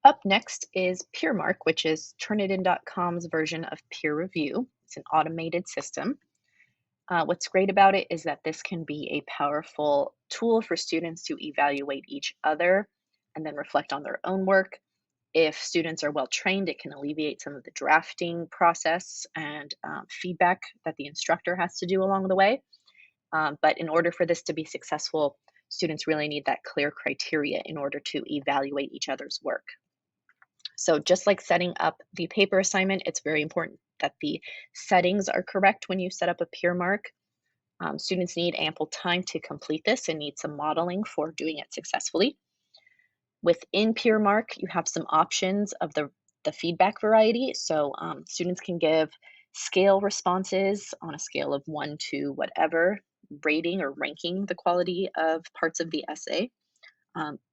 Up next is PeerMark, which is Turnitin.com's version of peer review. It's an automated system. What's great about it is that this can be a powerful tool for students to evaluate each other and then reflect on their own work. If students are well trained, it can alleviate some of the drafting process and feedback that the instructor has to do along the way. But in order for this to be successful, students really need that clear criteria in order to evaluate each other's work. So just like setting up the paper assignment, it's very important that the settings are correct when you set up a PeerMark. Students need ample time to complete this and need some modeling for doing it successfully. Within PeerMark, you have some options of the feedback variety. So students can give scale responses on a scale of 1 to whatever, rating or ranking the quality of parts of the essay.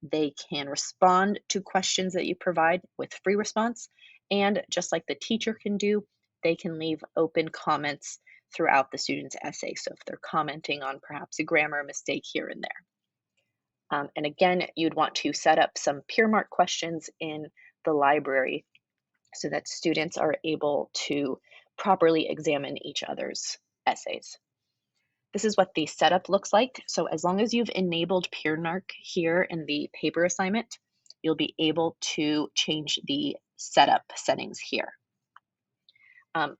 They can respond to questions that you provide with free response. And just like the teacher can do, they can leave open comments throughout the student's essay. So if they're commenting on perhaps a grammar mistake here and there. And again, you'd want to set up some PeerMark questions in the library so that students are able to properly examine each other's essays. This is what the setup looks like. So as long as you've enabled PeerMark here in the paper assignment, you'll be able to change the setup settings here.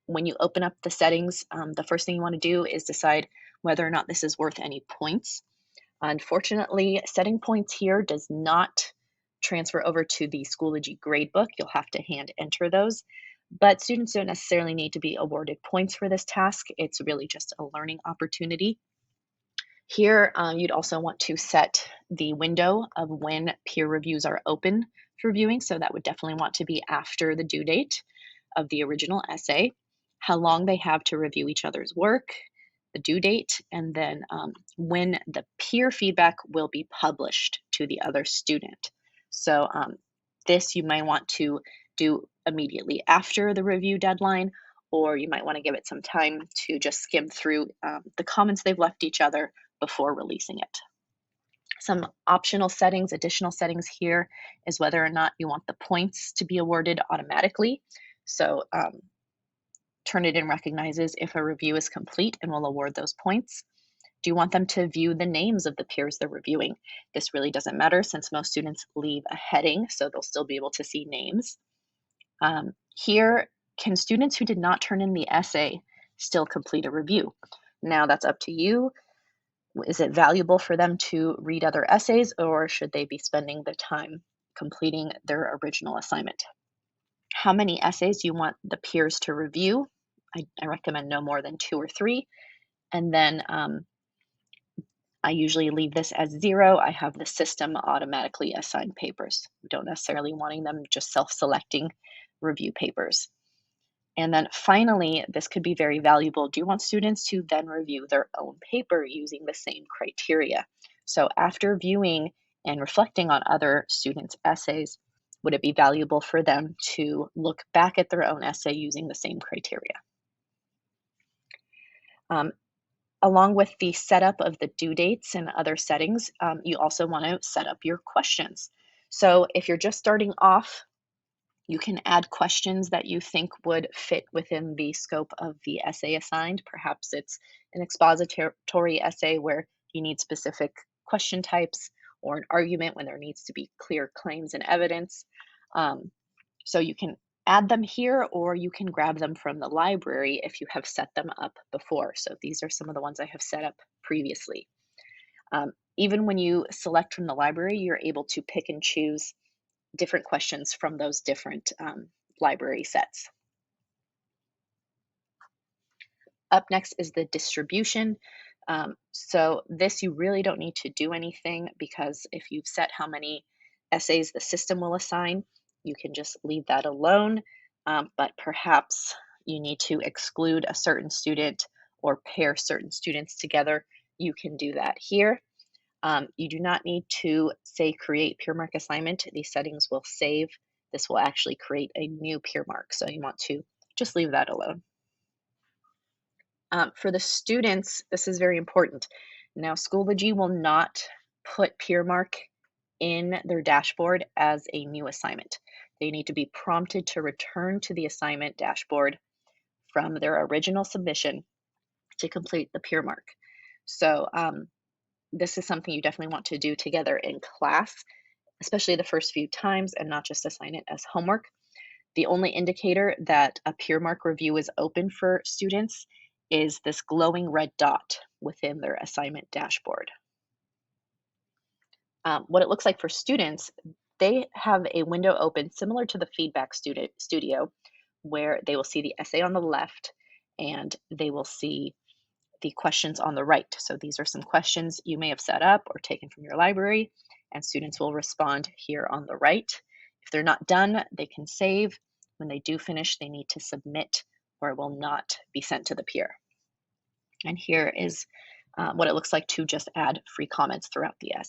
When you open up the settings, the first thing you want to do is decide whether or not this is worth any points. Unfortunately, setting points here does not transfer over to the Schoology gradebook. You'll have to hand enter those. But students don't necessarily need to be awarded points for this task. It's really just a learning opportunity. Here, you'd also want to set the window of when peer reviews are open for viewing. So that would definitely want to be after the due date of the original essay, how long they have to review each other's work, the due date, and then when the peer feedback will be published to the other student. So this you might want to do immediately after the review deadline, or you might want to give it some time to just skim through the comments they've left each other before releasing it. Some optional settings, additional settings here is whether or not you want the points to be awarded automatically. So Turnitin recognizes if a review is complete and will award those points. Do you want them to view the names of the peers they're reviewing? This really doesn't matter since most students leave a heading, so they'll still be able to see names. Here, can students who did not turn in the essay still complete a review? Now that's up to you. Is it valuable for them to read other essays, or should they be spending their time completing their original assignment? How many essays do you want the peers to review? I recommend no more than 2 or 3. And then I usually leave this as 0. I have the system automatically assign papers. We don't necessarily wanting them just self-selecting review papers. And then finally, this could be very valuable. Do you want students to then review their own paper using the same criteria? So after viewing and reflecting on other students' essays, would it be valuable for them to look back at their own essay using the same criteria? Along with the setup of the due dates and other settings, you also want to set up your questions. So if you're just starting off, you can add questions that you think would fit within the scope of the essay assigned. Perhaps it's an expository essay where you need specific question types, or an argument when there needs to be clear claims and evidence. So you can add them here, or you can grab them from the library if you have set them up before. So these are some of the ones I have set up previously. Even when you select from the library, you're able to pick and choose different questions from those different library sets. Up next is the distribution. So this you really don't need to do anything, because if you've set how many essays the system will assign, you can just leave that alone. But perhaps you need to exclude a certain student or pair certain students together. You can do that here. You do not need to say create PeerMark assignment. These settings will save. This will actually create a new PeerMark, so you want to just leave that alone. For the students, this is very important. Now, Schoology will not put PeerMark in their dashboard as a new assignment. They need to be prompted to return to the assignment dashboard from their original submission to complete the PeerMark. So this is something you definitely want to do together in class, especially the first few times, and not just assign it as homework. The only indicator that a PeerMark review is open for students is this glowing red dot within their assignment dashboard. What it looks like for students, they have a window open similar to the feedback studio, where they will see the essay on the left and they will see the questions on the right. So these are some questions you may have set up or taken from your library, and students will respond here on the right. If they're not done, they can save. When they do finish, they need to submit or it will not be sent to the peer. And here is what it looks like to just add free comments throughout the essay.